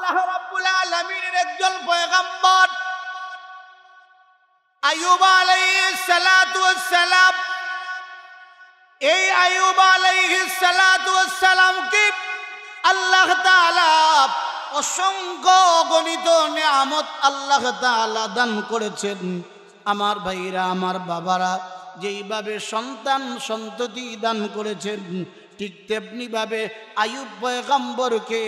আল্লাহ রাব্বুল আলামিনের একজন পয়গম্বর আইয়ুব আলাইহিস সালাতু ওয়াস সালাম, এই আইয়ুব আলাইহিস সালাতু ওয়াস সালামকে আল্লাহ তাআলা অসংখ্য গণিত নিয়ামত আল্লাহ তাআলা দান করেছেন। আমার ভাইরা, আমার বাবারা, যেইভাবে সন্তান সন্ততি দান করেছেন, ঠিক তেমনি ভাবে আইয়ুব পয়গম্বরকে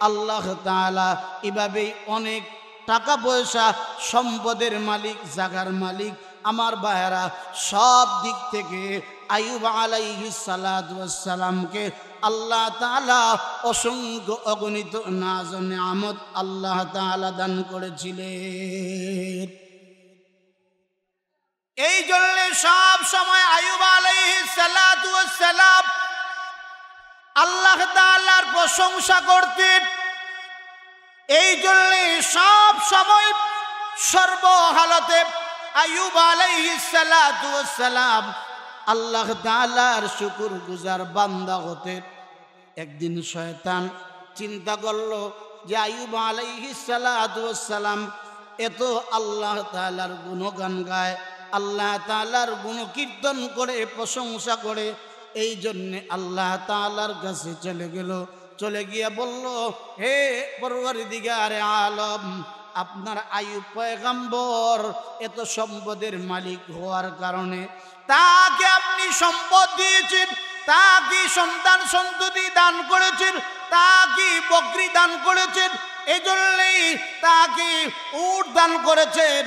আল্লাহ তাআলা এভাবেই অনেক টাকা পয়সা, সম্পদের মালিক, জাগার মালিক, আমার ভাইরা, সব দিক থেকে আইয়ুব আলাইহিস সালাতু ওয়াস সালামকে আল্লাহ তাআলা অসংখ্য অগণিত নাজ ও নিয়ামত আল্লাহ তাআলা দান করেছিলেন। এই জন্য সব সময় আইয়ুব আলাইহিস সালাতু ওয়াস সালাম আল্লাহ তাআলার প্রশংসা করতেন। এই জন্য সব সময় সর্বহালতে আইয়ুব আলাইহিস সালাতু ওয়াস সালাম আল্লাহ তাআলার শুকরগুজার বান্দা হতেন। একদিন শয়তান চিন্তা করল যে আইয়ুব আলাইহিস সালাতু ওয়াস সালাম এত আল্লাহ তাআলার গুণগান গায়, আল্লাহ তাআলার গুণকীর্তন করে, প্রশংসা করে। এই জন্যে আল্লাহ তাআলার কাছে চলে গেল। চলে গিয়ে বলল, হে পরওয়ারদিগারে আলম, আপনার আইয়ুব পয়গম্বর এত সম্পদের মালিক হওয়ার কারণে তাকে আপনি সম্পদ দিয়েছেন, তাকে সন্তান সন্ততি দান করেছেন, তাকে বকরি দান করেছেন, এই জন্যই তাকে উট দান করেছেন।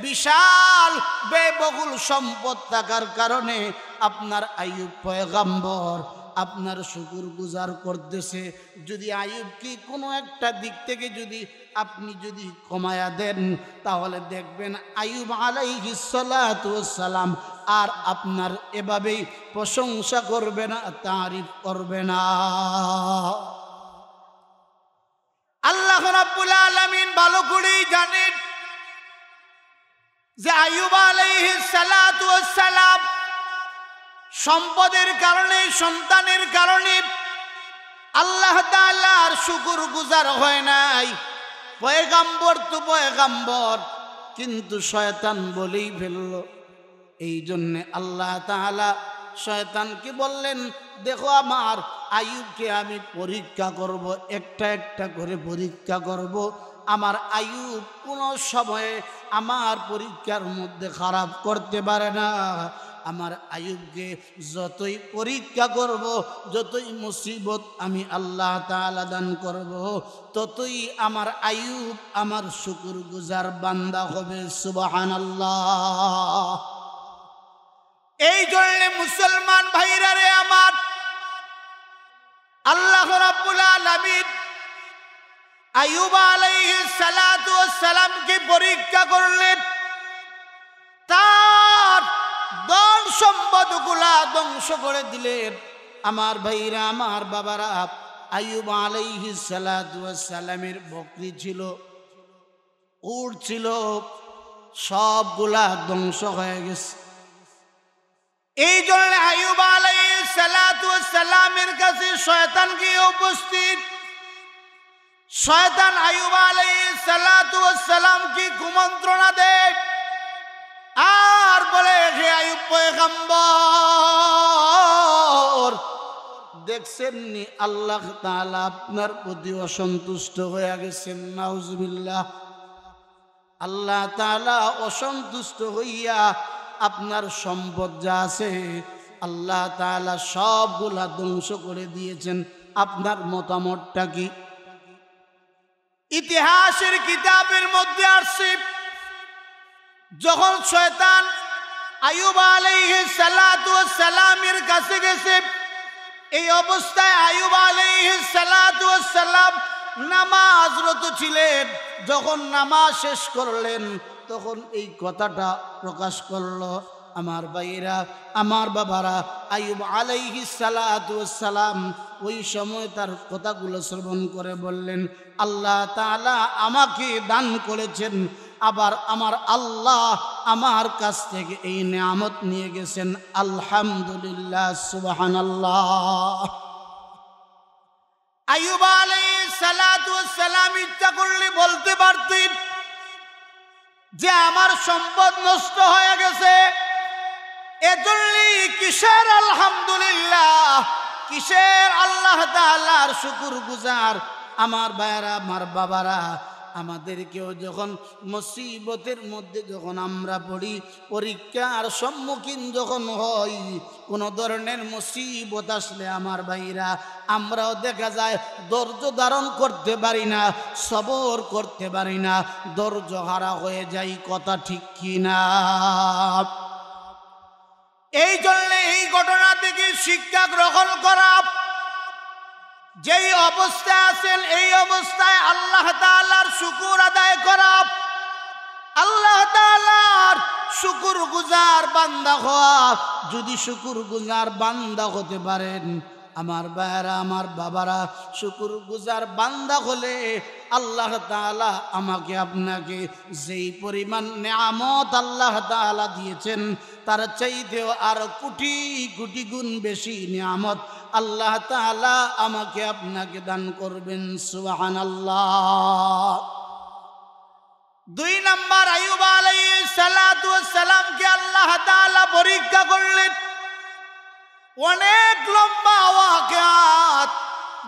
বিশাল ব্যয়বহুল সম্পদ থাকার কারণে আপনার আইয়ুব পয়গম্বর আপনার শুকরগুজার করতেছে। যদি আইয়ুবকে কোনো একটা দিক থেকে যদি আপনি যদি কমায়া দেন, তাহলে দেখবেন আইয়ুব আলাইহিস সালাতু ওয়াস সালাম আর আপনার এভাবেই প্রশংসা করবে না, তারিফ করবে না। আল্লাহ রাব্বুল আলামিন ভালো করেই জানেন যে আইয়ুব আলাইহিস সালাতু ওয়াস সালাম সম্পদের কারণে, সন্তানের কারণে আল্লাহ তাআলার শুকরগুজার হয় নাই। পয়গম্বর তো পয়গম্বর, কিন্তু শয়তান বলেই ফেলল। এই জন্যে আল্লাহ তাআলা শয়তানকে বললেন, দেখো আমার আইয়ুবকে আমি পরীক্ষা করব, একটা একটা করে পরীক্ষা করব। আমার আইয়ুব কোনো সময়ে আমার পরীক্ষার মধ্যে খারাপ করতে পারে না। আমার আইয়ুবকে যতই পরীক্ষা করব, যতই মুসিবত আমি আল্লাহ তাআলা দান করব, ততই আমার আইয়ুব আমার শুকরগুজার বান্দা হবে। সুবহানাল্লাহ। এই জন্য মুসলমান ভাইরা রে আমার, আল্লাহ রাব্বুল আলামিন আইয়ুব আলাইহিস সালাতু ওয়াস সালামকে পরীক্ষা করলেন। তার ধন সম্পদগুলা ধ্বংস করে দিলেন। আমার ভাইরা, আমার বাবারা, আইয়ুব আলাইহিস সালাতু ওয়াস সালামের বকরি ছিল, উট ছিল, সবগুলা ধ্বংস হয়ে গেছে। এই জন্য আইয়ুব আলাইহিস সালাতু ওয়াস সালামের কাছে শয়তান গিয়ে উপস্থিত। শয়তান আইয়ুব আলাইহিস সালাতু ওয়াস সালামকে কুমন্ত্রণা দেয় আর বলে, হে আইয়ুব পয়গম্বর, দেখছেন নি আল্লাহ তাআলা আপনার প্রতি অসন্তুষ্ট হয়ে গেছেন। নাউজুবিল্লাহ। আল্লাহ তাআলা অসন্তুষ্ট হইয়া আপনার সম্পদ যা আছে আল্লাহ তাআলা সবগুলা ধ্বংস করে দিয়েছেন। আপনার মতামতটা কি? ইতিহাসের কিতাবের মধ্যে আসছে, যখন শয়তান আইয়ুব আলাইহিস সালাতু ওয়াস সালামের কাছে গেছে, এই অবস্থায় আইয়ুব আলাইহিস সালাতু ওয়াস সালাম নামাজরত ছিলেন। যখন নামাজ শেষ করলেন, তখন এই কথাটা প্রকাশ করলো। আমার ভাইরা, আমার বাবারা, আইয়ুব আলাইহিস সালাতু ওয়াস সালাম ওই সময় তার কথাগুলো শ্রবণ করে বললেন, আল্লাহ তাআলা আমাকে দান করেছেন, আবার আমার আল্লাহ আমার কাছ থেকে এই নিয়ামত নিয়ে গেছেন। আলহামদুলিল্লাহ, সুবহানাল্লাহ। আইয়ুব আলাইহিস সালাতু ওয়াস সালাম ইচ্ছা বলতে পারতেন যে আমার সম্পদ নষ্ট হয়ে গেছে, এজন্যই কিসের আলহামদুলিল্লাহ, কিসের আল্লাহ তাআলার শুকর গুজার। আমার ভাইয়েরা, আমার বাবারা, আমাদেরকেও যখন মুসিবতের মধ্যে যখন আমরা পড়ি, পরীক্ষার সম্মুখীন যখন হই, কোনো ধরনের মুসিবত আসলে আমার ভাইরা আমরাও দেখা যায় ধৈর্য ধারণ করতে পারি না, সবর করতে পারি না, ধৈর্য হারা হয়ে যাই। কথা ঠিক কিনা? এই জন্য এই ঘটনা থেকে শিক্ষা গ্রহণ করা, যেই অবস্থায় আছেন এই অবস্থায় আল্লাহ তাআলার শুকর আদায় করা, আল্লাহ তাআলার শুকর গুজার বান্দা হওয়া। যদি শুকর গুজার বান্দা হতে পারেন আমার ভাইয়েরা, আমার বাবারা, শুকর গুজার বান্দা হলে আল্লাহ তাআলা আমাকে আপনাকে যেই পরিমাণ নেয়ামত আল্লাহ তাআলা দিয়েছেন তার চাইতেও আর কোটি কোটি গুণ বেশি নেয়ামত আল্লাহ তাআলা আমাকে আপনাকে দান করবেন। সুবহানাল্লাহ। 2 নম্বর, আইয়ুব আলাইহিস সালাতু ওয়াস সালামকে আল্লাহ তাআলা পরীক্ষা করলেন। অনেক লম্বা ওয়াকিয়াত,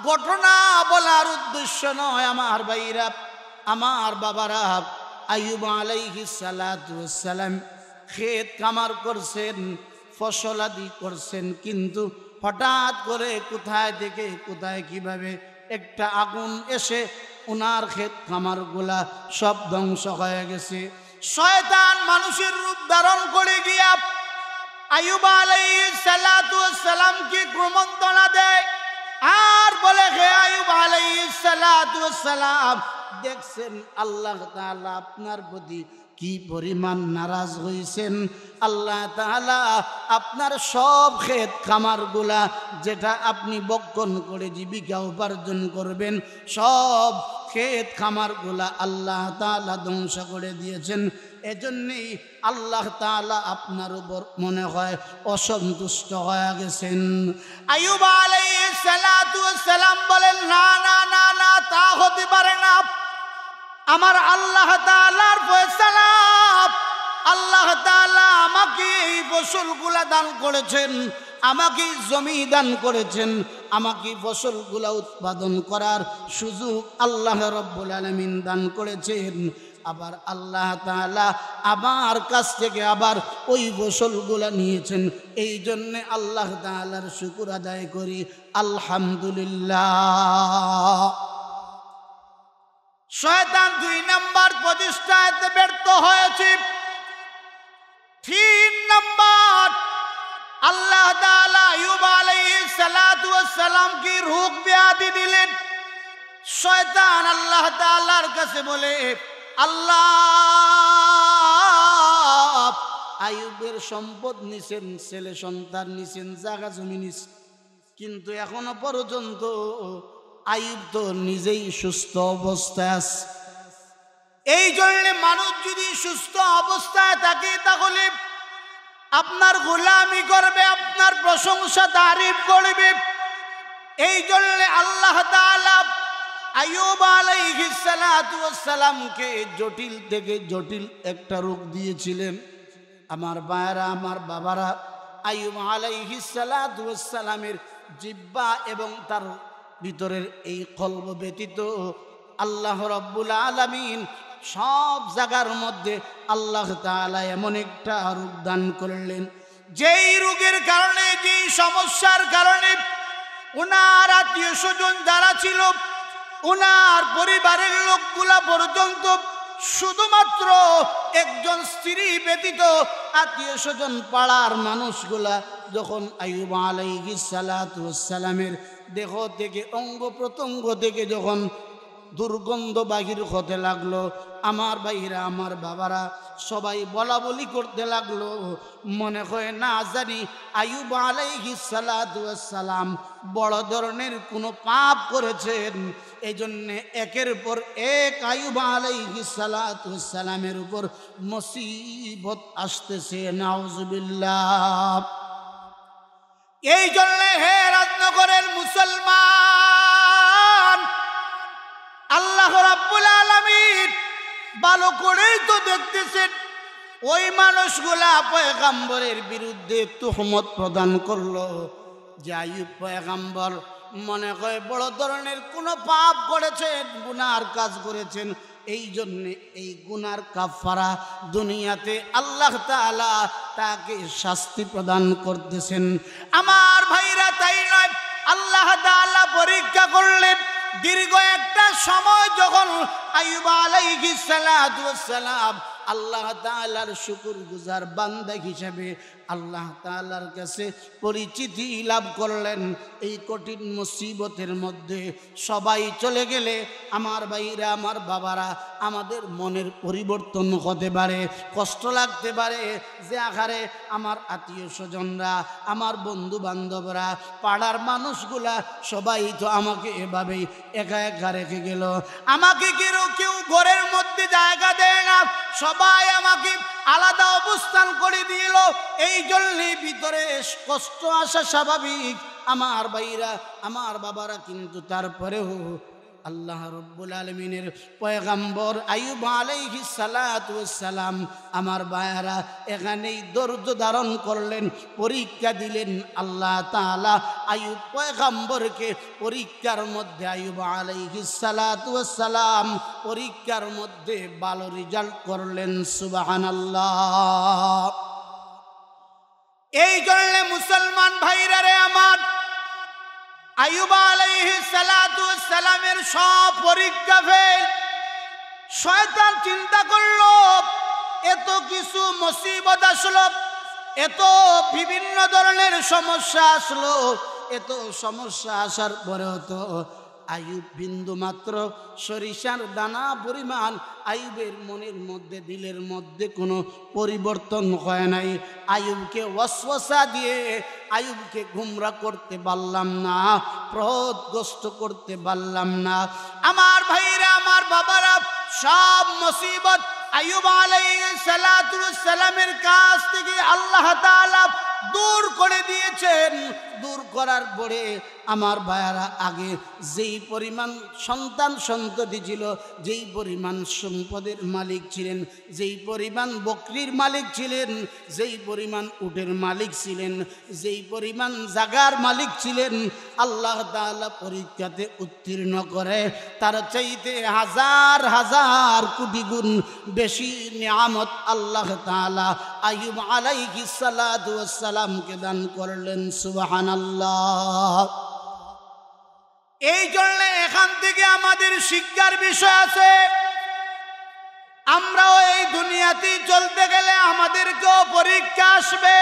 ঘটনা বলার উদ্দেশ্য নয় আমার ভাইরা, আমার বাবারা। আইয়ুব আলাইহিস সালাতু ওয়াস সালাম ক্ষেত কামার করছেন, ফসলাদি করছেন, কিন্তু হঠাৎ করে কোথায় থেকে কোথায় কিভাবে একটা আগুন এসে ওনার ক্ষেত খামারগুলা সব ধ্বংস হয়ে গেছে। শয়তান মানুষের রূপ ধারণ করে গিয়া আইয়ুব আলাইহিস সালাতু ওয়াস সালামকে কুমন্ত্রণা দেয় আর বলে, হে আইয়ুব আলাইহিস সালাতু ওয়াস সালাম, দেখছেন আল্লাহ তাআলা আপনার প্রতি কি পরিমাণ নারাজ হয়েছেন। আল্লাহ তাআলা আপনার সব ক্ষেত খামারগুলা যেটা আপনি বক্ষণ করে জীবিকা উপার্জন করবেন, সব ক্ষেত খামারগুলা আল্লাহ তাআলা ধ্বংস করে দিয়েছেন। এজন্যই আল্লাহ তাআলা আপনার উপর মনে হয় অসন্তুষ্ট হয়ে গেছেন। আইয়ুব আলাইহিস সালাতু ওয়াস সালাম বলেন, না না না না, তা হতে পারে না। আমার আল্লাহ তাআলার ফয়সালা, আল্লাহ তাআলা আমাকে এই ফসলগুলা দান করেছেন, আমাকে জমি দান করেছেন, আমাকে ফসলগুলা উৎপাদন করার সুযোগ আল্লাহ রাব্বুল আলামিন দান করেছেন। আবার আল্লাহ তাআলা আমার কাছ থেকে আবার ওই ফসলগুলা নিয়েছেন। এই জন্যে আল্লাহ তাআলার শুকর আদায় করি, আলহামদুলিল্লাহ। শয়তান 2 নম্বর প্রতিষ্ঠাতে ব্যর্থ হয়েছে। 3 নম্বর, আল্লাহ তাআলা আইয়ুব আলাইহিস সালাতু ওয়াস সালামকে রোগ ব্যাধি দিলেন। শয়তান আল্লাহ তাআলার কাছে বলে, আল্লাহ, আইয়ুবের সম্পদ নিছেন, ছেলে সন্তান নিছেন, জায়গা জমি নিছেন, কিন্তু এখনো পর্যন্ত আইয়ুব তো নিজেই সুস্থ অবস্থায় আছে। এই জন্য মানুষ যদি সুস্থ অবস্থায় থাকে তাহলে আপনার গোলামি করবে, আপনার প্রশংসা তারিফ করবে। এই জন্য আল্লাহ তাআলা আইয়ুব আলাইহিস সালাতু ওয়াস সালামকে জটিল থেকে জটিল একটা রোগ দিয়েছিলেন। আমার ভাইয়েরা, আমার বাবারা, আইয়ুব আলাইহিস সালাতু ওয়াস সালামের জিহ্বা এবং তার ভিতরের এই কলব ব্যতীত আল্লাহ রাব্বুল আলামিন সব জায়গার মধ্যে আল্লাহ তাআলা এমন একটা রোগ দান করলেন, যেই রোগের কারণে, যেই সমস্যার কারণে ওনার আত্মীয় স্বজন যারা ছিল, ওনার পরিবারের লোকগুলা পর্যন্ত শুধুমাত্র একজন স্ত্রী ব্যতীত আত্মীয় স্বজন পাড়ার মানুষগুলা যখন আইয়ুব আলাইহিস সালাতু ওয়াস সালামের দেহ থেকে, অঙ্গ প্রত্যঙ্গ থেকে যখন দুর্গন্ধ বাহির হতে লাগলো, আমার ভাইরা, আমার বাবারা সবাই বলা বলি করতে লাগলো, মনে হয় না জানি আইয়ুব আলাইহিস সালাতু ওয়াস সালাম বড় ধরনের কোনো পাপ করেছেন। এই জন্য একের পর এক আইয়ুব আলাইহিস সালাতু ওয়াস সালামের উপর মুসিবত আসতেছে, নাউজুবিল্লাহ। এই জন্য হে রাজনগরের মুসলমান, আল্লাহ রাব্বুল আলামিন ভালো করেই তো দেখতেছেন ওই মানুষগুলা পয়গম্বরের বিরুদ্ধে তুহমত প্রদান করলো যে আইয়ুব পয়গম্বর মনে হয় বড় ধরনের কোনো পাপ করেছেন, গুনার কাজ করেছেন, এই জন্যে এই গুনার কাফারা দুনিয়াতে আল্লাহ তাআলা তাকে শাস্তি প্রদান করতেছেন। আমার ভাইরা তাই নয়, আল্লাহ তাআলা পরীক্ষা করলেন। দীর্ঘ একটা সময় যখন আইয়ুব আলাইহিস সালাতু ওয়াস সালাম আল্লাহ তাআলার শুকরগুজার বান্দা হিসেবে আল্লাহ তাআলার কাছে পরিচিতি লাভ করলেন, এই কঠিন মুসিবতের মধ্যে সবাই চলে গেলে আমার ভাইরা, আমার বাবারা, আমাদের মনের পরিবর্তন হতে পারে, কষ্ট লাগতে পারে যে আখারে আমার আত্মীয় স্বজনরা, আমার বন্ধু বান্ধবরা, পাড়ার মানুষগুলা সবাই তো আমাকে এভাবেই একা একা রেখে গেল, আমাকে কেউ ঘরের মধ্যে জায়গা দেয় না, সবাই আমাকে আলাদা অবস্থান করে দিল। এই জন্যে ভিতরে কষ্ট আসা স্বাভাবিক আমার ভাইরা, আমার বাবারা। কিন্তু তারপরেও আল্লাহ রব্বুল আলামিনের পয়গম্বর আইয়ুব আলাইহিস সালাতু ওয়াস সালাম আমার ভাইরা এখানেই ধৈর্য ধারণ করলেন, পরীক্ষা দিলেন। আল্লাহ তাআলা আইয়ুব পয়গম্বরকে পরীক্ষার মধ্যে, আইয়ুব আলাইহিস সালাতু ওয়াস সালাম পরীক্ষার মধ্যে ভালো রেজাল্ট করলেন। সুবহানাল্লাহ। এই জন্য মুসলমান ভাইরা রে আমার, আইয়ুব আলাইহিস সালাতু ওয়াস সালামের সব পরীক্ষা ফেল। শয়তান চিন্তা করলো এত কিছু মুসিবত আসলো, এত বিভিন্ন ধরনের সমস্যা আসলো, এত সমস্যা আসার পরেও তো আইয়ুব বিন্দু মাত্র সরিষার দানা পরিমাণ আইয়ুবের মনের মধ্যে, দিলের মধ্যে কোনো পরিবর্তন হয় নাই। আইয়ুবকে ওয়াসওয়াসা দিয়ে আইয়ুবকে গুমরা করতে পারলাম না, প্রহতগ্রস্ত করতে পারলাম না। আমার ভাইরা, আমার বাবারা, সব মুসিবত আইয়ুব আলাইহিস সালাতু ওয়াস সালামের কাছ থেকে আল্লাহ তাআলা দূর করে দিয়েছেন। দূর করার পরে আমার ভাইয়ারা, আগে যেই পরিমাণ সন্তান সন্ততি ছিল, যেই পরিমাণ সম্পদের মালিক ছিলেন, যেই পরিমাণ বকরির মালিক ছিলেন, যেই পরিমাণ উটের মালিক ছিলেন, যেই পরিমাণ জাগার মালিক ছিলেন, আল্লাহ তাআলা পরীক্ষাতে উত্তীর্ণ করে তার চাইতে হাজার হাজার কোটি গুণ বেশি নিয়ামত আল্লাহ তাআলা আইয়ুব আলাইহিস সালাতু ওয়াস সালামকে দান করলেন। সুবহানাল্লাহ। এই জন্য এখান থেকে আমাদের শিক্ষার বিষয় আছে, আমরাও এই দুনিয়াতে চলতে গেলে আমাদেরকেও পরীক্ষা আসবে।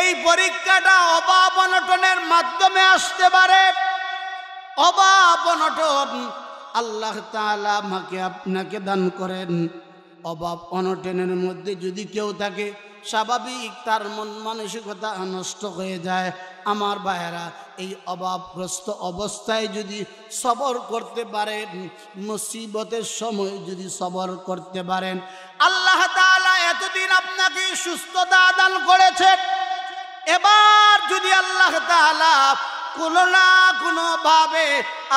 এই পরীক্ষাটা অভাব অনটনের মাধ্যমে আসতে পারে। অভাব অনটন আল্লাহ তাআলা আমাকে আপনাকে দান করেন। অভাব অনটনের মধ্যে যদি কেউ থাকে, স্বাভাবিক তার মন মানসিকতা নষ্ট হয়ে যায়। আমার ভাইয়েরা, এই অভাবগ্রস্ত অবস্থায় যদি সবর করতে পারেন, মুসিবতের সময় যদি সবর করতে পারেন, আল্লাহ তাআলা এতদিন আপনাকে সুস্থতা দান করেছেন, এবার যদি আল্লাহ তাআলা কোনো না কোনো ভাবে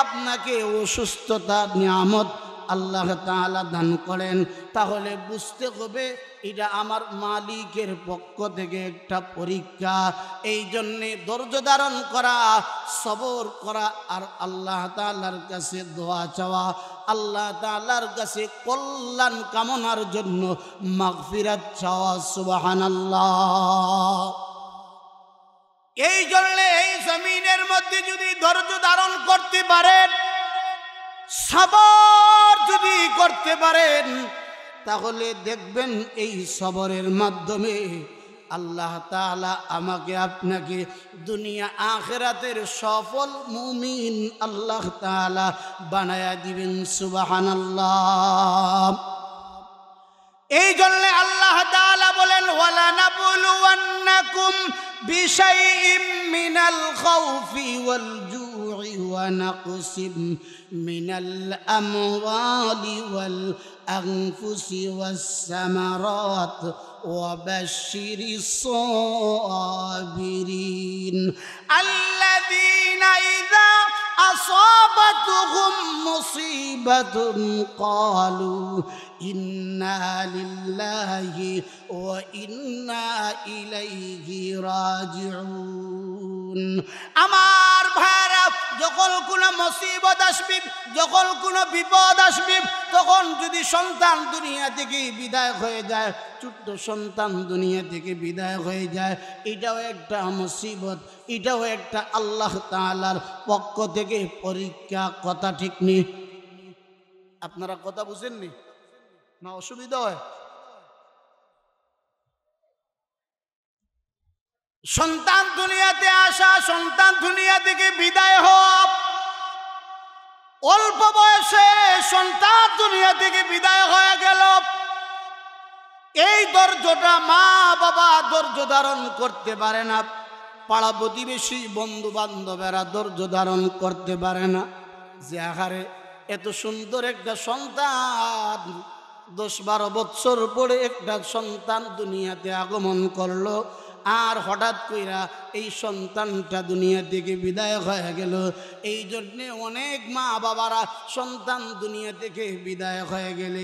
আপনাকে অসুস্থতার নিয়ামত আল্লাহ তাআলা দান করেন, তাহলে বুঝতে হবে এটা আমার মালিকের পক্ষ থেকে একটা পরীক্ষা। এই জন্যে ধৈর্য ধারণ করা, সবর করা, আর আল্লাহ তাআলার কাছে দোয়া চাওয়া, আল্লাহ তাআলার কাছে কল্যাণ কামনার জন্য মাগফিরাত চাওয়া। সুবহানাল্লাহ। এই জন্যে এই জমিনের মধ্যে যদি ধৈর্য ধারণ করতে পারেন, সবর যদি করতে পারেন, তাহলে দেখবেন এই সবরের মাধ্যমে আল্লাহ তাআলা আমাকে আপনাকে দুনিয়া আখিরাতের সফল মুমিন আল্লাহ তাআলা বানায়া দিবেন। সুবহানাল্লাহ। এই জন্য আল্লাহ তাআলা বলেন, ওয়ালা নাবলুওয়ান্নাকুম বিশাইইম মিনাল খাউফি ওয়াল জু'i ওয়া নাকসিম মিনাল আমওয়ালি ওয়াল আনফুসি ওয়াস সামারাত ওয়া বাশশিরিস সাবিরিন আল্লাযীনা ইযা أصابتهم مصيبة قالوا إنا لله وإنا إليه راجعون আমার ভাইরা যখন কোনো মুসিবত আসবে যখন কোনো বিপদ আসবে তখন যদি সন্তান দুনিয়া থেকে বিদায় হয়ে যায় ছোট্ট সন্তান দুনিয়া থেকে বিদায় হয়ে যায় এটাও একটা মুসিবত এটাও একটা আল্লাহ তাআলার পক্ষ থেকে পরীক্ষা কথা ঠিক নেই আপনারা কথা বুঝেননি না অসুবিধা হয় সন্তান দুনিয়াতে আসা সন্তান দুনিয়া থেকে বিদায় হওয়া অল্প বয়সে সন্তান দুনিয়া থেকে বিদায় হয়ে গেল এই ধৈর্যটা মা বাবা ধৈর্য ধারণ করতে পারে না পাড়া প্রতিবেশী বন্ধু বান্ধবেরা ধৈর্য ধারণ করতে পারে না যে আহারে এত সুন্দর একটা সন্তান 10-12 বছর পরে একটা সন্তান দুনিয়াতে আগমন করলো আর হঠাৎ কইরা এই সন্তানটা দুনিয়া থেকে বিদায় হয়ে গেল এই জন্যে অনেক মা বাবারা সন্তান দুনিয়া থেকে বিদায় হয়ে গেলে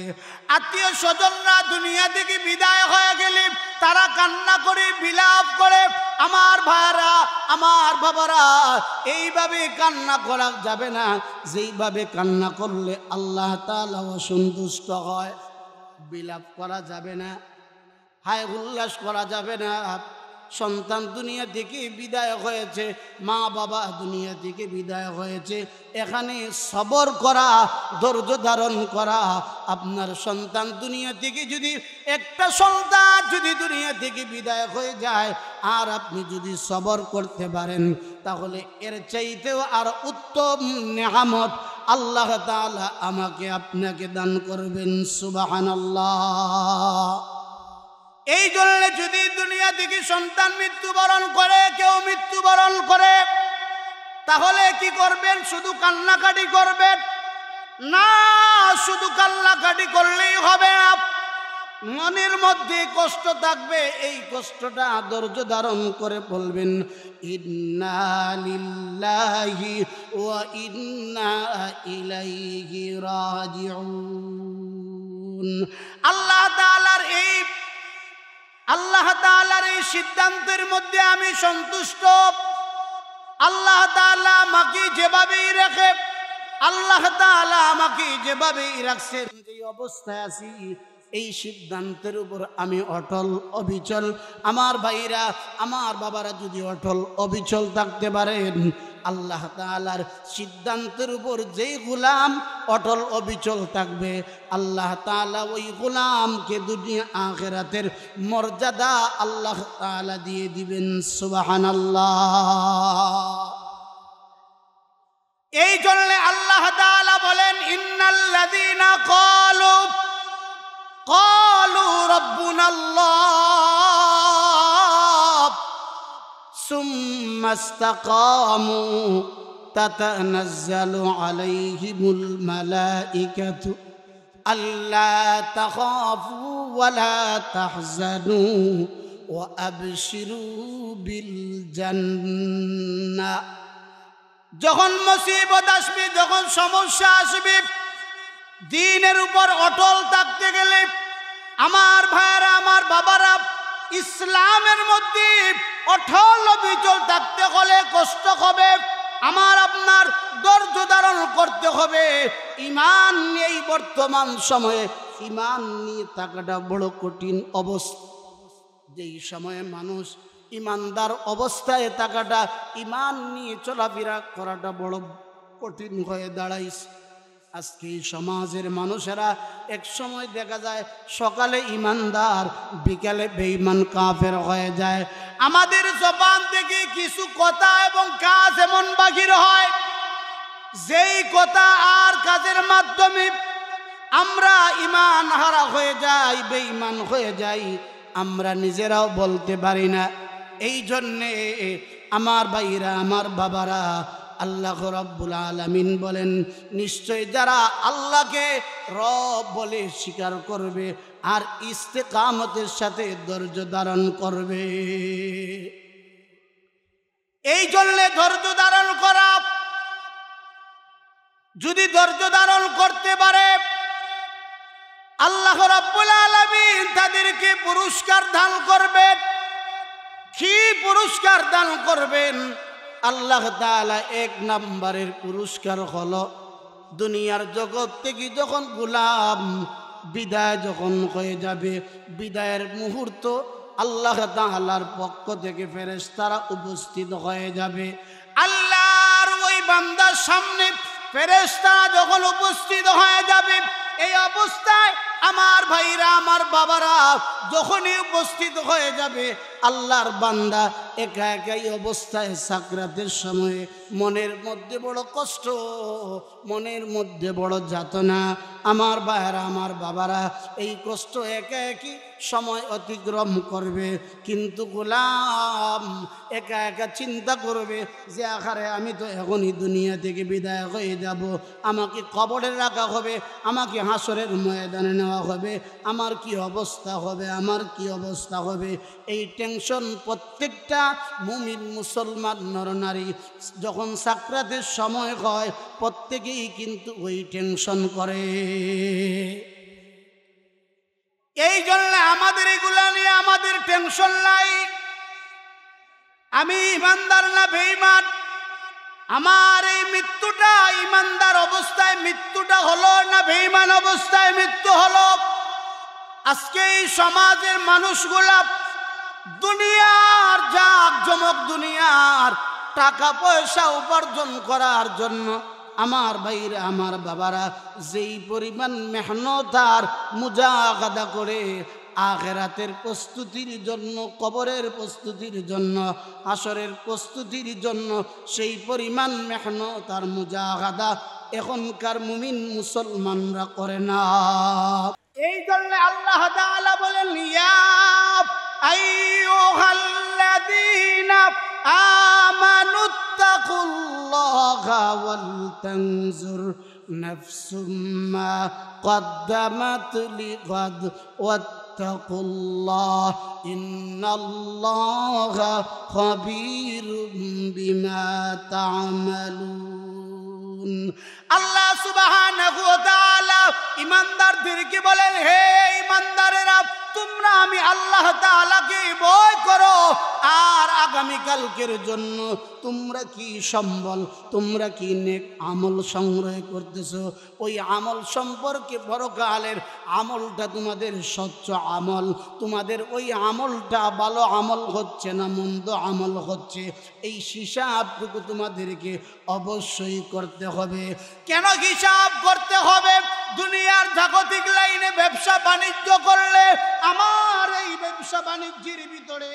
আত্মীয় স্বজনরা দুনিয়া থেকে বিদায় হয়ে গেলে তারা কান্না করে বিলাপ করে আমার ভাইরা আমার বাবারা এইভাবে কান্না করা যাবে না যেইভাবে কান্না করলে আল্লাহ তাআলা অসন্তুষ্ট হয় বিলাপ করা যাবে না হায় উল্লাস করা যাবে না সন্তান দুনিয়া থেকে বিদায় হয়েছে মা বাবা দুনিয়া থেকে বিদায় হয়েছে এখানে সবর করা ধৈর্য ধারণ করা আপনার সন্তান দুনিয়া থেকে যদি একটা সন্তান যদি দুনিয়া থেকে বিদায় হয়ে যায় আর আপনি যদি সবর করতে পারেন তাহলে এর চাইতেও আর উত্তম নেয়ামত আল্লাহ তাআলা আমাকে আপনাকে দান করবেন সুবহানাল্লাহ এই জন্য যদি দুনিয়া থেকে সন্তান মৃত্যুবরণ করে কেউ মৃত্যুবরণ করে তাহলে কি করবেন শুধু কান্নাকাটি করবেন না শুধু কান্নাকাটি করলেই হবে না মনের মধ্যে কষ্ট থাকবে এই কষ্টটা ধৈর্য ধারণ করে বলবেন ইন্না লিল্লাহি ওয়া ইন্না ইলাইহি রাজিউন আল্লাহ তাআলার এই সিদ্ধান্তের মধ্যে আমি সন্তুষ্ট আল্লাহ তাআলা আমাকে যেভাবেই রাখে আল্লাহ তাআলা আমাকে যেভাবেই রাখছেন যে অবস্থায় আছি এই সিদ্ধান্তের উপর আমি অটল অবিচল আমার ভাইরা আমার বাবারা যদি অটল অবিচল থাকতে পারেন আল্লাহ তাআলার সিদ্ধান্তের উপর যেই গোলাম অটল অবিচল থাকবে আল্লাহ তাআলা ওই গোলামকে দুনিয়া আখিরাতের মর্যাদা আল্লাহ তাআলা দিয়ে দিবেন সুবহানাল্লাহ এই জন্য আল্লাহ তাআলা বলেন ইন্নাল্লাযীনা قالوا ربنا الله ثم استقاموا تتنزل عليهم الملائكة ألا تخافوا ولا تحزنوا وأبشروا بالجنة যখন মুসিবত আসবে যখন সমস্যা আসবে দ্বীনের উপর অটল থাকতে গেলে আমার ভাইরা আমার বাবারা ইসলামের মধ্যে অটল অবিচল থাকতে হলে কষ্ট হবে আমার আপনার ধৈর্য ধারণ করতে হবে ঈমান নেই বর্তমান সময়ে ঈমান নিয়ে থাকাটা বড় কঠিন অবস্থা যেই সময়ে মানুষ ঈমানদার অবস্থায় থাকাটা ঈমান নিয়ে চলাফেরা করাটা বড় কঠিন হয়ে দাঁড়াইছে আজকে সমাজের মানুষেরা এক সময় দেখা যায় সকালে ঈমানদার বিকালে বেঈমান কাফের হয়ে যায় আমাদের জবান থেকে কিছু কথা এবং কাজ এমন বাহির হয় যেই কথা আর কাজের মাধ্যমে আমরা ঈমান হারা হয়ে যাই বেঈমান হয়ে যাই আমরা নিজেরাও বলতে পারি না এই জন্যে আমার ভাইরা আমার বাবারা আল্লাহ রাব্বুল আলামিন বলেন নিশ্চয় যারা আল্লাহকে রব বলে স্বীকার করবে আর ইস্তেকামতের সাথে ধৈর্য ধারণ করবে এই জন্য ধৈর্য ধারণ করা যদি ধৈর্য ধারণ করতে পারে আল্লাহ রাব্বুল আলামিন তাদেরকে পুরস্কার দান করবেন। কি পুরস্কার দান করবেন? আল্লাহ তাআলা এক নম্বরের পুরস্কার হলো দুনিয়ার জগৎ থেকে যখন গোলাম বিদায় যখন হয়ে যাবে, বিদায়ের মুহূর্ত আল্লাহ তাআলার পক্ষ থেকে ফেরেশতারা উপস্থিত হয়ে যাবে। আল্লাহর ওই বান্দার সামনে ফেরেশতারা যখন উপস্থিত হয়ে যাবে, এই অবস্থায় আমার ভাইরা আমার বাবারা যখনই উপস্থিত হয়ে যাবে, আল্লাহর বান্দা একা একাই অবস্থায় সাকরাতের সময়ে মনের মধ্যে বড় কষ্ট, মনের মধ্যে বড় যাতনা। আমার ভাইরা আমার বাবারা এই কষ্ট একা একই সময় অতিক্রম করবে, কিন্তু গোলাম একা একা চিন্তা করবে যে আখারে আমি তো এখনই দুনিয়া থেকে বিদায় হয়ে যাব, আমাকে কবরে রাখা হবে, আমাকে হাসরের ময়দানে নেওয়া হবে, আমার কি অবস্থা হবে, আমার কি অবস্থা হবে। এই টেনশন প্রত্যেকটা মুমিন মুসলমান নরনারী যখন সাকরাতের সময় হয় প্রত্যেকেই কিন্তু ওই টেনশন করে। এই জন্য আমাদের এগুলা নিয়ে আমাদের টেনশন নাই। আমি ইমানদার না বেঈমান, আমার এই মৃত্যুটা ইমানদার অবস্থায় মৃত্যুটা হলো না বেঈমান অবস্থায় মৃত্যু হলো। আজকে এই সমাজের মানুষগুলা দুনিয়ার জাঁকজমক, দুনিয়ার টাকা পয়সা উপার্জন করার জন্য আমার ভাইরা আমার বাবারা যেই পরিমাণ মেহনত আর মুজাহাদা করে আখিরাতের প্রস্তুতির জন্য, কবরের প্রস্তুতির জন্য, আসরের প্রস্তুতির জন্য সেই পরিমাণ মেহনত আর মুজাহাদা এখনকার মুমিন মুসলমানরা করে না। এই জন্য আল্লাহ তাআলা বলেন, ইয়া আইয়ুহাল্লাযীনা আমানুত্তাকুল্লাহা ওয়াল তানজুর নাফসুম মা কদ্দামাত লিগাদ ওয়াত্তাকুল্লাহ ইন্নাল্লাহা খাবীরুম বিমা তা'মালুন। আল্লাহ সুবহানাহু ওয়া তাআলা ইমানদারদেরকে বলেন, হে ইমানদারেরা, তোমরা আমি আল্লাহ তাআলাকে ভয় করো, আর আগামীকালকের জন্য তোমরা কি সম্বল, তোমরা কি নেক আমল সংগ্রহ করতেছো, ওই আমল সম্পর্কে পরকালের আমলটা তোমাদের স্বচ্ছ আমল, তোমাদের ওই আমলটা ভালো আমল হচ্ছে না মন্দ আমল হচ্ছে, এই হিসাবটুকু তোমাদেরকে অবশ্যই করতে হবে। কেন হিসাব করতে হবে? দুনিয়ার জাগতিক লাইনে ব্যবসা বাণিজ্য করলে আমার এই ব্যবসা বাণিজ্যের ভিতরে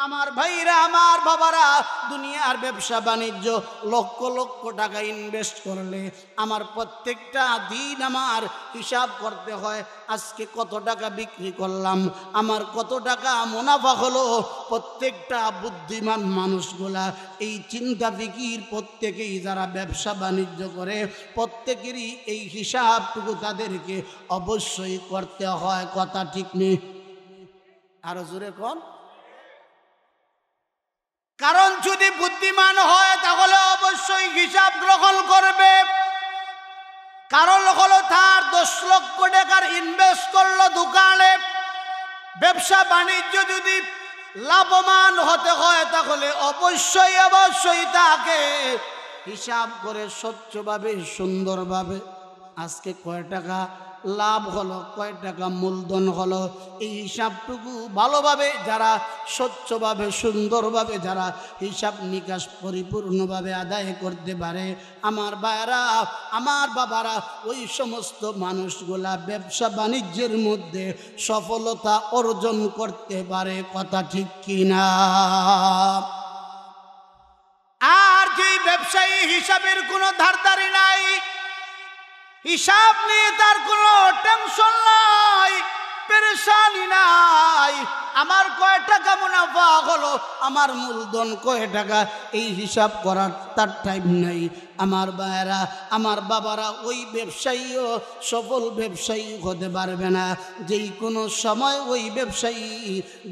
আমার ভাইরা আমার বাবারা দুনিয়ার ব্যবসা বাণিজ্য লক্ষ লক্ষ টাকা ইনভেস্ট করলে আমার প্রত্যেকটা দিন আমার হিসাব করতে হয়। আজকে কত টাকা বিক্রি করলাম, আমার কত টাকা মুনাফা হলো। প্রত্যেকটা বুদ্ধিমান মানুষগুলা এই চিন্তা ফিকির প্রত্যেকেই যারা ব্যবসা বাণিজ্য করে প্রত্যেকেরই এই হিসাবটুকু তাদেরকে অবশ্যই করতে হয়। কথা ঠিক নেই? আরো জোরে কোন? কারণ যদি বুদ্ধিমান হয় তাহলে অবশ্যই হিসাব গ্রহণ করবে। কারণ হলো তার 10 লক্ষ টাকার ইনভেস্ট করলো দোকানে, ব্যবসা বাণিজ্য যদি লাভবান হতে হয় তাহলে অবশ্যই অবশ্যই তাকে হিসাব করে স্বচ্ছভাবে সুন্দরভাবে আজকে কয় টাকা লাভ হলো, কয় টাকা মূলধন হলো, এই হিসাবটুকু ভালোভাবে যারা স্বচ্ছভাবে সুন্দরভাবে যারা হিসাব নিকাশ পরিপূর্ণভাবে আদায় করতে পারে আমার ভাইরা আমার বাবারা, ওই সমস্ত মানুষগুলা ব্যবসা বাণিজ্যের মধ্যে সফলতা অর্জন করতে পারে। কথা ঠিক কিনা? আর যে ব্যবসায়ী হিসাবের কোনো ধারদারি নাই, হিসাব নিয়ে তার কোনো টেনশন নাই, পেরেশানি নাই, আমার কয় টাকা মুনাফা হলো, আমার মূলধন কয় টাকা, এই হিসাব করার তার টাইম নাই। আমার ভাইয়েরা, আমার বাবারা, ওই ব্যবসায়ীও সফল ব্যবসায়ী হতে পারবে না। যেই কোনো সময় ওই ব্যবসায়ী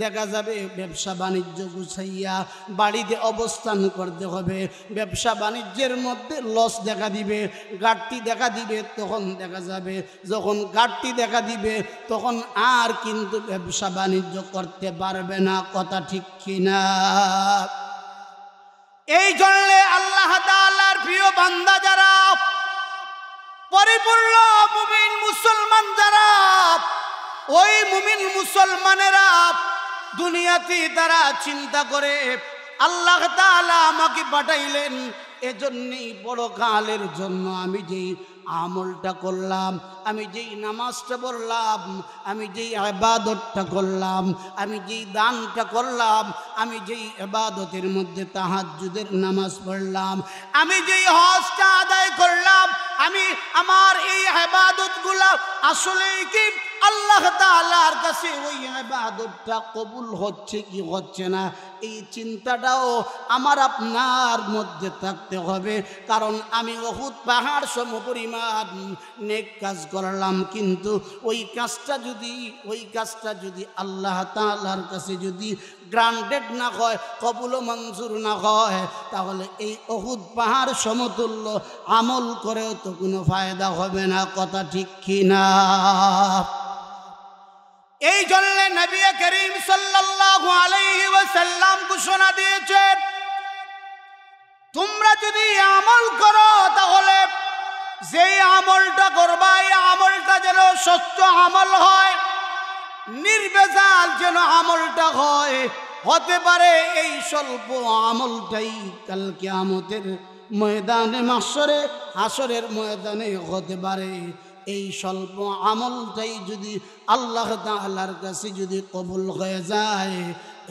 দেখা যাবে ব্যবসা বাণিজ্য গুছাইয়া বাড়িতে অবস্থান করতে হবে। ব্যবসা বাণিজ্যের মধ্যে লস দেখা দিবে, ঘাটতি দেখা দিবে। তখন দেখা যাবে যখন ঘাটতি দেখা দিবে তখন আর কিন্তু ব্যবসা বাণিজ্য করতে পারবে না। কথা ঠিক কিনা? এই জন্য আল্লাহ তাআলার প্রিয় বান্দা যারা, পরিপূর্ণ মুমিন মুসলমান যারা, ওই মুমিন মুসলমানেরা দুনিয়াতে তারা চিন্তা করে আল্লাহ তাআলা আমাকে পাঠাইলেন এজন্যই পরকালের জন্য। আমি যেই আমলটা করলাম, আমি যেই নামাজটা পড়লাম, আমি যেই ইবাদতটা করলাম, আমি যেই দানটা করলাম, আমি যেই ইবাদতের মধ্যে তাহাজ্জুদের নামাজ পড়লাম, আমি যেই হজটা আদায় করলাম, আমি আমার এই ইবাদতগুলো আসলেই কি আল্লাহ তাআলার কাছে ওই ইবাদতটা কবুল হচ্ছে কি হচ্ছে না, এই চিন্তাটাও আমার আপনার মধ্যে থাকতে হবে। কারণ আমি উহুদ পাহাড় সমপরিমাণ নেক কাজ করলাম, কিন্তু ওই কাজটা যদি আল্লাহ তাআলার কাছে যদি গ্রান্টেড না হয়, কবুল মঞ্জুর না হয়, তাহলে এই উহুদ পাহাড় সমতুল্য আমল করেও তো কোনো ফায়দা হবে না। কথা ঠিক কিনা? এই জন্য নবী করিম সাল্লাল্লাহু আলাইহি ওয়াসাল্লাম ঘোষণা দিয়েছেন, তোমরা যদি আমল করো তাহলে যেই আমলটা করবা এই আমলটা যেন সত্য আমল হয়, নির্ভেজাল যেন আমলটা হয়। হতে পারে এই স্বল্প আমলটাই কাল কিয়ামতের ময়দানে, হাসরের ময়দানে হতে পারে। এই স্বল্প আমলটাই যদি আল্লাহ তাআলার কাছে যদি কবুল হয়ে যায়,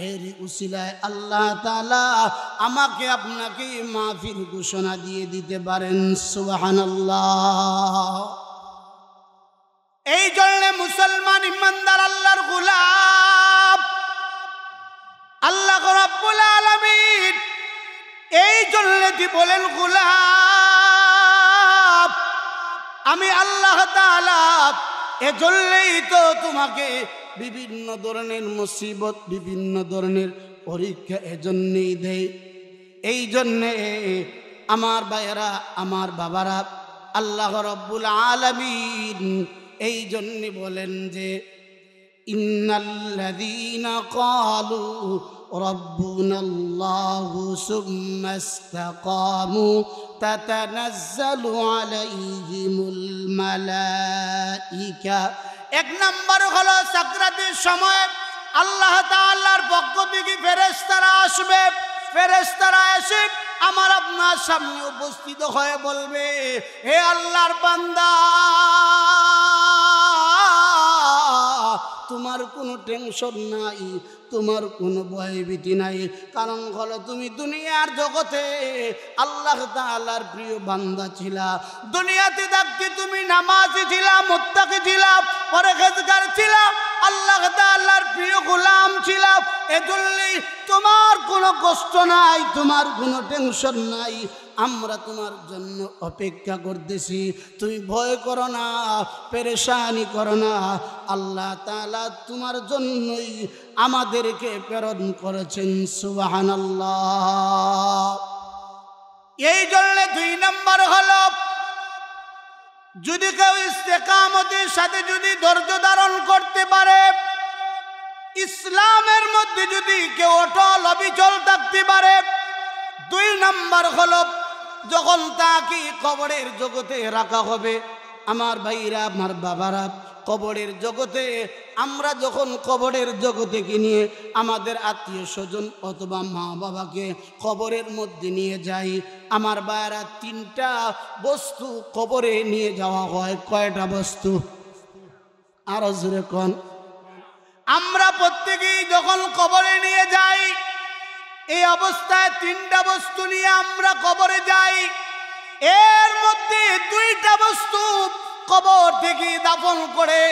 এর উসিলায় আল্লাহ তাআলা আমাকে আপনাকে মাফির ঘোষণা দিয়ে দিতে পারেন। সুবহানাল্লাহ। এই জন্য মুসলমান ইমানদার আল্লাহর গোলাম, আল্লাহ রাব্বুল আলামিন এই জন্য বলেন, গোলাম আমি আল্লাহ তাআলা এজন্যই তো তোমাকে বিভিন্ন ধরনের মুসিবত, বিভিন্ন ধরনের পরীক্ষা এজন্যই দেয়। এই জন্যে আমার ভাইয়েরা, আমার বাবারা, আল্লাহ রাব্বুল আলামিন এই জন্যে বলেন যে ইন্নাল্লাযীনা ক্বালু রাব্বুনাল্লাহু সুম্মা ইসতাকামু তাতানাজ্জালু আলাইহিমুল মালাইকা। এক নম্বর হলো সাকরাতের সময় আল্লাহ তাআলার পক্ষ থেকে ফেরেশতারা আসবে। ফেরেশতারা এসে আমার আপনার সামনে উপস্থিত হয়ে বলবে, হে আল্লাহর বান্দা, তোমার কোনো টেনশন নাই, তোমার কোনো ভয়ভীতি নাই। কারণ হলো তুমি দুনিয়ার জগতে আল্লাহ তাআলার প্রিয় বান্দা ছিলা। দুনিয়াতে থাকতে তুমি নামাজি ছিলা, মুত্তাকি ছিলা, পরহেজগার ছিলা, আল্লাহ তাআলার প্রিয় গোলাম ছিলা। এজন্যই তোমার কোনো কষ্ট নাই, তোমার কোনো টেনশন নাই। আমরা তোমার জন্য অপেক্ষা করতেছি। তুমি ভয় করো না, পেরেশানি করো না। আল্লাহ তাআলা তোমার জন্যই আমাদেরকে প্রেরণ করেছেন। সুবহানাল্লাহ। এই জন্য 2 নম্বর হলো, যদি কেউ ইস্তেকামতের সাথে যদি ধৈর্য ধারণ করতে পারে, ইসলামের মধ্যে যদি কেউ অটল অবিচল থাকতে পারে, 2 নম্বর হলো যখন তাকে কবরের জগতে রাখা হবে। আমার ভাইরা, আমার বাবারা, কবরের জগতে আমরা যখন কবরের জগতে নিয়ে আমাদের আত্মীয় স্বজন অথবা মা বাবাকে কবরের মধ্যে নিয়ে যাই, আমার ভাইরা 3টা বস্তু কবরে নিয়ে যাওয়া হয়। কয়টা বস্তু? আরো জোরে কোন। আমরা প্রত্যেকেই যখন কবরে নিয়ে যাই, এই অবস্থায় 3টা বস্তু নিয়ে আমরা কবরে যাই। এর মধ্যে 2টা বস্তু কবর থেকে দাফন করে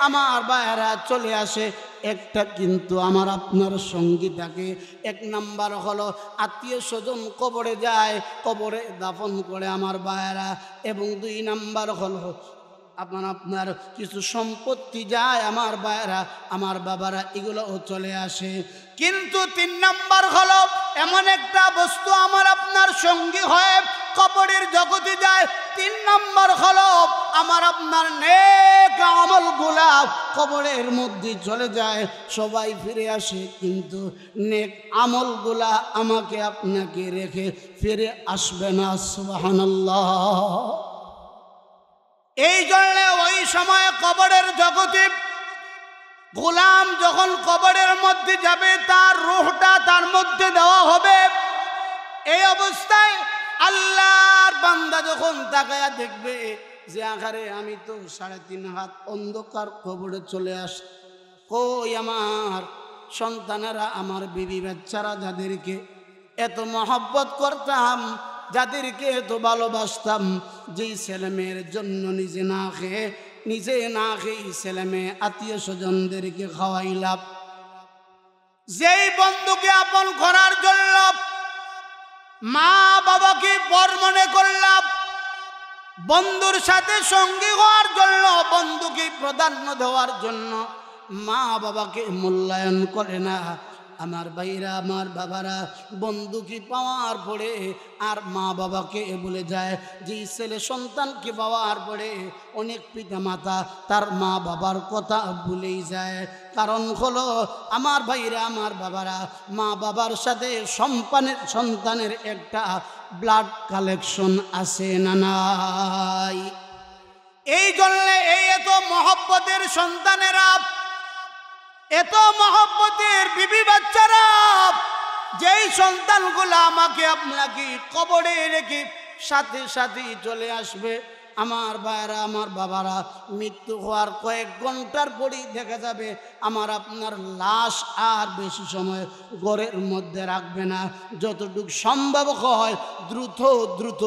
আমার ভাইয়েরা চলে আসে। একটা কিন্তু আমার আপনার সঙ্গী থাকে। এক নাম্বার হলো আত্মীয় স্বজন কবরে যায়, কবরে দাফন করে আমার ভাইয়েরা। এবং 2 নাম্বার হলো আপনার কিছু সম্পত্তি যায় আমার ভাইয়েরা, আমার বাবারা, এগুলোও চলে আসে। কিন্তু 3 নাম্বার হলো এমন একটা বস্তু আমার আপনার সঙ্গী হয়ে কবরের জগতে যায়। 3 নাম্বার হলো আমার আপনার নেক আমলগুলা কবরের মধ্যে চলে যায়, সবাই ফিরে আসে, কিন্তু নেক আমলগুলা আমাকে আপনাকে রেখে ফিরে আসবে না। সুবহানাল্লাহ। এই জন্য ওই সময় কবরের জগতে গোলাম যখন কবরের মধ্যে যাবে, তার রূহটা তার মধ্যে দেওয়া হবে। এই অবস্থায় আল্লাহর বান্দা যখন তাকায়া দেখবে যে আখারে আমি তো 3.5 হাত অন্ধকার কবরে চলে আসি, কই আমার সন্তানেরা, আমার বিবি বাচ্চারা, যাদেরকে এত মহব্বত করতাম, যাদেরকে এত ভালোবাসতাম, যেই ছেলে মেয়ের জন্য নিজে না খেয়ে ছেলে মেয়ে আত্মীয় স্বজনদেরকে খাওয়াইলাম, যেই বন্ধুকে আপন করার জন্য মা বাবাকে পর মনে করলাম, বন্ধুর সাথে সঙ্গী হওয়ার জন্য, বন্ধুকে প্রাধান্য দেওয়ার জন্য মা বাবাকে মূল্যায়ন করে না। আমার ভাইরা, আমার বাবারা, বন্ধুকে পাওয়ার পরে আর মা বাবাকে বলে যায়। যে ছেলে সন্তানকে পাওয়ার পরে অনেক পিতা মাতা তার মা বাবার কথা ভুলেই যায়। কারণ হলো আমার ভাইরা, আমার বাবারা, মা বাবার সাথে সন্তানের একটা ব্লাড কালেকশন আছে না নাই? এই জন্যে এই এত মহব্বতের সন্তানেরা, এত মহব্বতের বিবি বাচ্চারা, যেই সন্তানগুলো আমাকে আপনাকে কবরে রেখে সাথে সাথে চলে আসবে, আমার ভাইরা, আমার বাবারা, মৃত্যু হওয়ার কয়েক ঘন্টার পরেই দেখা যাবে আমার আপনার লাশ আর বেশি সময় ঘরের মধ্যে রাখবে না। যতটুকু সম্ভব হয় দ্রুত দ্রুত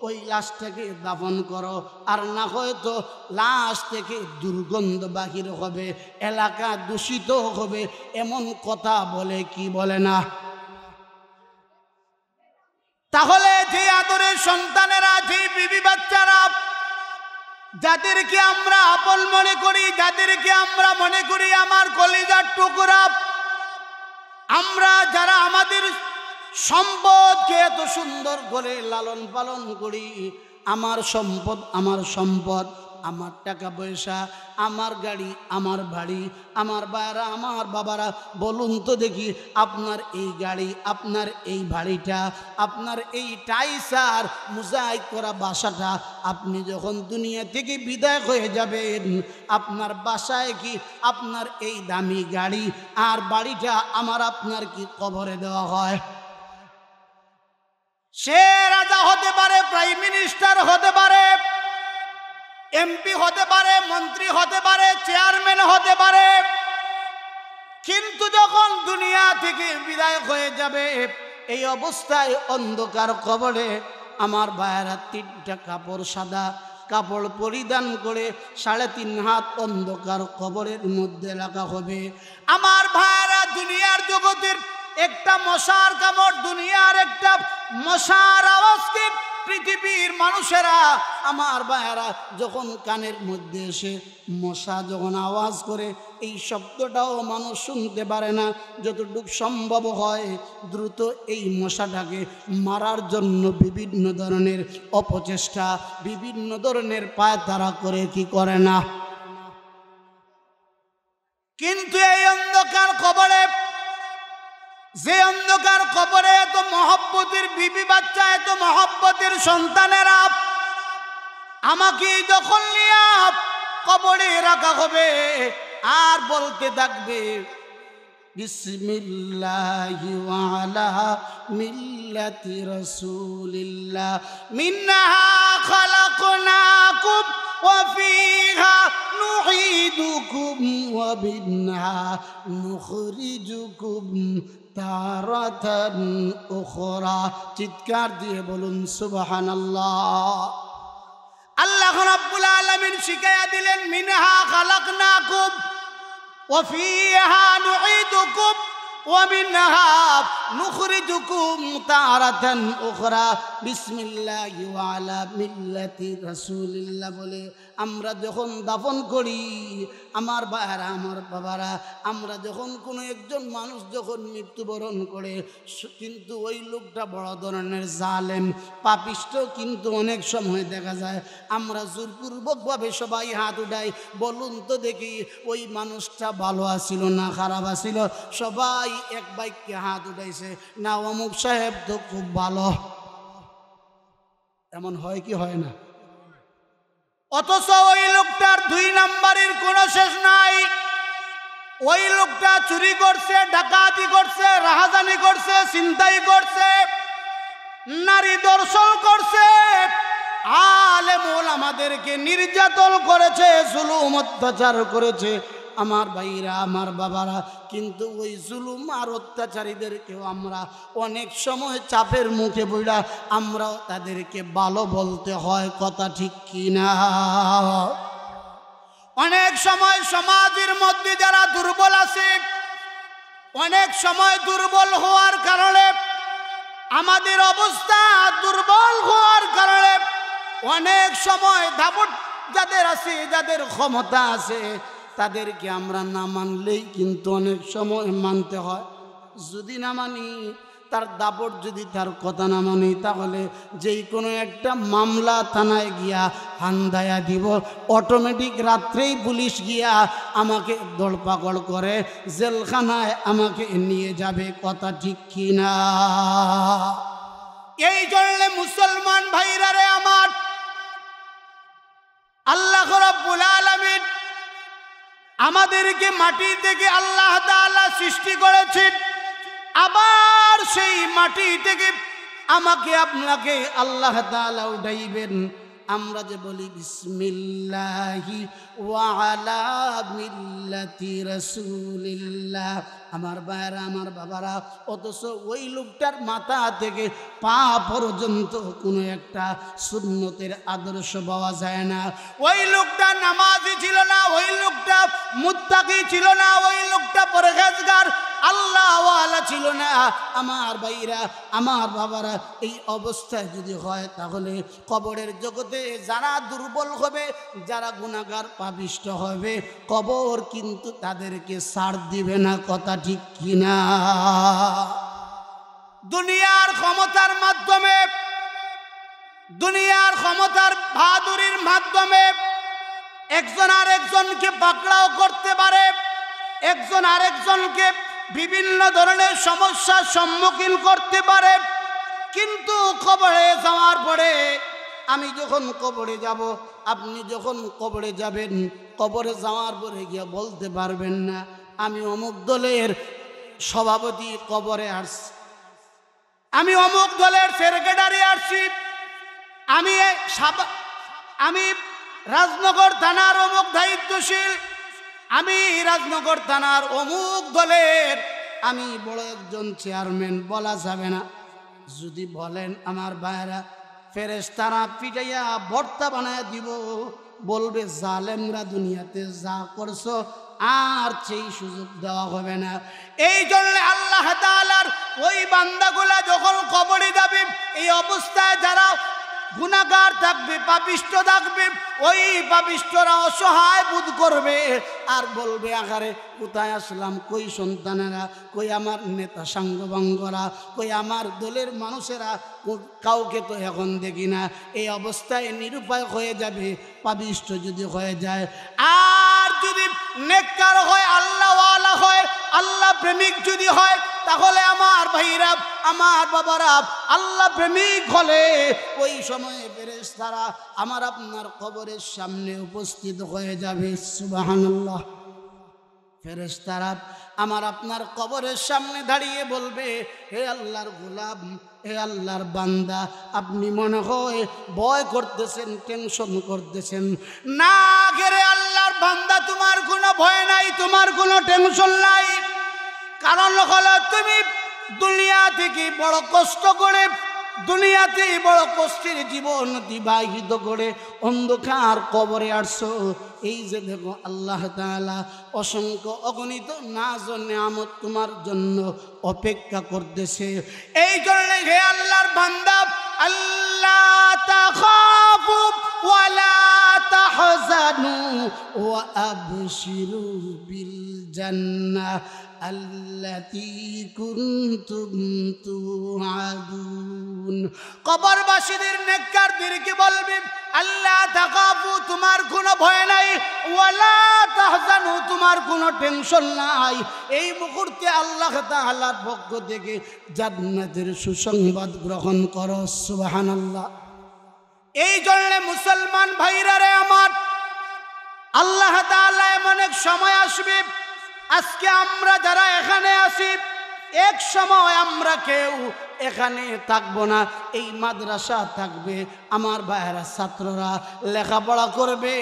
ওই লাশটাকে দাফন করো, আর না হয়তো লাশ থেকে দুর্গন্ধ বাহির হবে, এলাকা দূষিত হবে, এমন কথা বলে কি বলে না? তাহলে যে আদরের সন্তানেরা, যে বিবি বাচ্চারা, যাদেরকে আমরা আপন মনে করি, যাদেরকে আমরা মনে করি আমার কলিজার টুকরা, আমরা যারা আমাদের সম্পদকে এত সুন্দর করে লালন পালন করি, আমার সম্পদ, আমার সম্পদ, আমার টাকা পয়সা, আমার গাড়ি, আমার বাড়ি, আমার ভাইরা, আমার বাবারা, বলুন তো দেখি, আপনার এই গাড়ি, আপনার এই বাড়িটা, আপনার এই টাইসার মোজাইক করা বাসাটা, আপনি যখন দুনিয়া থেকে বিদায় হয়ে যাবেন, আপনার বাসায় কি আপনার এই দামি গাড়ি আর বাড়িটা আমার আপনার কি কবরে দেওয়া হয়? সে রাজা হতে পারে, প্রাইম মিনিস্টার হতে পারে, এমপি হতে পারে, মন্ত্রী হতে পারে, চেয়ারম্যান হতে পারে, কিন্তু যখন দুনিয়া থেকে বিদায় হয়ে যাবে, এই অবস্থায় অন্ধকার কবরে আমার ভাইয়েরা 3টা কাপড়, সাদা কাপড় পরিধান করে 3.5 হাত অন্ধকার কবরের মধ্যে রাখা হবে। আমার ভাইয়েরা, দুনিয়ার জগতের একটা মশার কামড়, দুনিয়ার একটা মশার আওয়াজকে পৃথিবীর মানুষেরা, আমার ভাইয়েরা, যখন কানের মধ্যে এসে মশা যখন আওয়াজ করে, এই শব্দটাও মানুষ শুনতে পারে না। যতটুকু সম্ভব হয় দ্রুত এই মশাটাকে মারার জন্য বিভিন্ন ধরনের অপচেষ্টা, বিভিন্ন ধরনের পায়তারা করে কি করে না? কিন্তু এই অন্ধকার কবরে, যে অন্ধকার কবরে এত মহব্বতের বিবি বাচ্চা, এত মহব্বতের সন্তানেরা আমাকে যখন নিয়ে কবরে রাখা হবে আর বলতে থাকবে বিসমিল্লাহি ওয়া আলা মিল্লাতি রাসূলিল্লাহ, মিনহা খালাকনাকুম ওয়া ফিহা নুঈদুকুম ওয়া মিনহা নুখরিজুকুম তারাতান উখরা। চিৎকার দিয়ে বলুন সুবহানাল্লাহ। আল্লাহ রাব্বুল আলামিন শিখাইয়া দিলেন, মিনহা খালাকনাকুম, وفيها نعيدكم ومنها نخرجكم تارة أخرى بسم الله وعلى ملة رسول الله বলে আমরা যখন দাফন করি আমার ভাইরা আমার বাবারা, আমরা যখন কোনো একজন মানুষ যখন মৃত্যুবরণ করে, কিন্তু ওই লোকটা বড় ধরনের জালেম পাপিষ্ট, কিন্তু অনেক সময় দেখা যায় আমরা জোরপূর্বকভাবে সবাই হাত উঠাই, বলুন তো দেখি ওই মানুষটা ভালো আছিল না খারাপ আছিল? সবাই এক বাক্যে হাত উঠাইছে, না অমুক সাহেব তো খুব ভালো। এমন হয় কি হয় না? অথচ ওই লোকটার 2 নাম্বারের কোনো শেষ নাই। ওই লোকটা চুরি করছে, ডাকাতি করছে, রাহাজানি করছে, ছিনতাই করছে, নারী দর্শন করছে, আলেম ওলামাদেরকে নির্যাতন করেছে, জুলুম অত্যাচার করেছে। আমার ভাইরা আমার বাবারা, কিন্তু ওই জুলুম আর অত্যাচারীদেরকেও আমরা অনেক সময় চাপের মুখে পড়া আমরাও তাদেরকে ভালো বলতে হয়, কথা ঠিক কিনা? অনেক সময় সমাজের মধ্যে যারা দুর্বল আছে, অনেক সময় দুর্বল হওয়ার কারণে, আমাদের অবস্থা দুর্বল হওয়ার কারণে অনেক সময় দাপট যাদের আছে, যাদের ক্ষমতা আছে, তাদেরকে আমরা না মানলেই কিন্তু অনেক সময় মানতে হয়। যদি না মানি, তার দাপট যদি তার কথা না মানি, তাহলে যেই কোনো একটা মামলা থানায় গিয়া হান্দায়া দিব, অটোমেটিক রাত্রেই পুলিশ গিয়া আমাকে দৌড়পাকড় করে জেলখানায় আমাকে নিয়ে যাবে, কথা ঠিক কিনা? এই জন্য মুসলমান ভাইরা রে আমার, আল্লাহ রাব্বুল আলামিন আমাদেরকে মাটি থেকে আল্লাহ তাআলা সৃষ্টি করেছেন, আবার সেই মাটি থেকে আমাকে আপনাকে আল্লাহ তাআলা উঠাইবেন। আমরা যে বলি বিসমিল্লাহি ওয়া আলা মিল্লাতি রাসূলিল্লাহ, আমার ভাইরা আমার বাবারা, অথচ ওই লোকটার মাথা থেকে পা পর্যন্ত কোনো একটা সুন্নতের আদর্শ পাওয়া যায় না। ওই লোকটা নামাজি ছিল না, ওই লোকটা মুত্তাকি ছিল না, ওই লোকটা পরহেজগার আল্লাহওয়ালা ছিল না। আমার ভাইরা আমার বাবারা, এই অবস্থায় যদি হয়, তাহলে কবরের জগতে যারা দুর্বল হবে, যারা গুনাহগার পাপিষ্ট হবে, কবর কিন্তু তাদেরকে ছাড় দিবে না, কথা ঠিক কিনা? দুনিয়ার ক্ষমতার মাধ্যমে, দুনিয়ার ক্ষমতার বাহাদুরির মাধ্যমে একজন আরেকজনকে পাকড়াও করতে পারে, একজন আরেকজনকে বিভিন্ন ধরনের সমস্যার সম্মুখীন করতে পারে, কিন্তু কবরে যাওয়ার পরে, আমি যখন কবরে যাব, আপনি যখন কবরে যাবেন, কবরে যাওয়ার পরে গিয়ে বলতে পারবেন না আমি অমুক দলের সভাপতি কবরে আসছি, আমি অমুক দলের সেক্রেটারি আসছি, আমি রাজনগর থানার অমুক দায়িত্বশীল, আমি রাজনগর থানার অমুক দলের আমি বড় একজন চেয়ারম্যান। বলা যাবে না। যদি বলেন আমার ভাইরা, ফেরেশতারা পিটাইয়া ভর্তা বানায় দিব, বলবে জালেমরা দুনিয়াতে যা করছো আর সেই সুযোগ দেওয়া হবে না। এই জন্য আল্লাহ তাআলার ওই বান্দাগুলা যখন কবরে যাবে, এই অবস্থায় যারা গুনাহগার থাকবে, পাপিষ্ট থাকবে, ওই পাপিষ্টরা অসহায় বোধ করবে আর বলবে, আকারে কোথায় আসলাম, কই সন্তানেরা, কই আমার নেতা সাঙ্গবাঙ্গরা, কই আমার দলের মানুষেরা, কাউকে তো এখন দেখি না। এই অবস্থায় নিরুপায় হয়ে যাবে পাপিষ্ট যদি হয়ে যায়। আর যদি নেককার হয়, আল্লাহওয়ালা হয়, আল্লাহ প্রেমিক যদি হয়, তাহলে আমার ভাইরা আমার বাবারা, আল্লাহ প্রেমিক হলে ওই সময়ে ফেরেশতারা আমার আপনার কবরের সামনে উপস্থিত হয়ে যাবে। সুবহানাল্লাহ। ফেরেশতারা আমার আপনার কবরের সামনে দাঁড়িয়ে বলবে, হে আল্লাহর গোলাম, হে আল্লাহর বান্দা, আপনি মনে হয় ভয় করতেছেন, টেনশন করতেছেন। না গেরে আল্লাহর বান্দা, তোমার কোনো ভয় নাই, তোমার কোনো টেনশন নাই। কারণ হলো তুমি দুনিয়া থেকে বড় কষ্ট করে দুনিয়াতে বড় কষ্টের জীবন অতিবাহিত করে অন্ধকার কবরে আসছো। এই যে দেখো আল্লাহ তাআলা অসংখ্য অগণিত নাজ ও নিয়ামত তোমার জন্য অপেক্ষা করতেছে। এই জন্য হে আল্লাহর বান্দা, আল্লাহ তাখাফু ওয়ালা তাহজানু ওয়া আবশিরু বিল জান্নাহ আল্লাতী কুনতুম তুআদুন। কবরবাসীদের নেককারদেরকে বলবে, আল্লাহ তাখাফু, তোমার কোনো ভয় নাই, ওয়ালা তাহজানু, তোমার কোনো টেনশন নাই। এই মুহূর্তে আল্লাহ তাআলার পক্ষ থেকে জান্নাতের সুসংবাদ গ্রহণ করো। সুবহানাল্লাহ। এই জন্য মুসলমান ভাইরা রে আমার, আল্লাহ তাআলা এমন এক সময় আসবে, আজকে আমরা যারা এখানে আছি এক সময় আমরা কেউ এখানে থাকবো না। এই মাদ্রাসা থাকবে, আমার ভাইয়েরা ছাত্ররা লেখাপড়া করবে,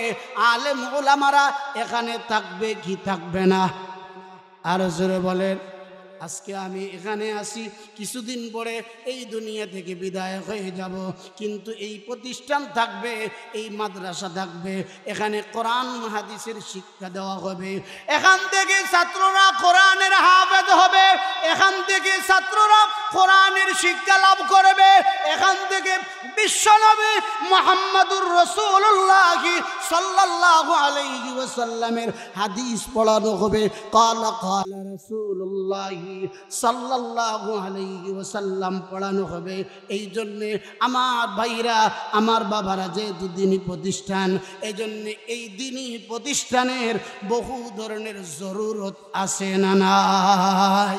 আলেম ওলামারা এখানে থাকবে কি থাকবে না? আর জোরে বলেন। আজকে আমি এখানে আসি, কিছুদিন পরে এই দুনিয়া থেকে বিদায় হয়ে যাব, কিন্তু এই প্রতিষ্ঠান থাকবে, এই মাদ্রাসা থাকবে, এখানে কোরআন হাদিসের শিক্ষা দেওয়া হবে, এখান থেকে ছাত্ররা কোরআনের হাফেজ হবে, এখান থেকে ছাত্ররা কোরআনের শিক্ষা লাভ করবে, এখান থেকে বিশ্বনবী মুহাম্মদুর রাসূলুল্লাহ সাল্লাল্লাহু আলাইহি ওয়াসাল্লামের হাদিস পড়ানো হবে। কালা কালা রাসূলুল্লাহ সাল্লাল্লাহু আলাইহি ওয়াসাল্লাম পড়ানো হবে। এই জন্যে আমার ভাইরা, আমার বাবারা, যেহেতু দিনী প্রতিষ্ঠান, এই জন্যে এই দিনী প্রতিষ্ঠানের বহু ধরনের জরুরত আছে না নাই?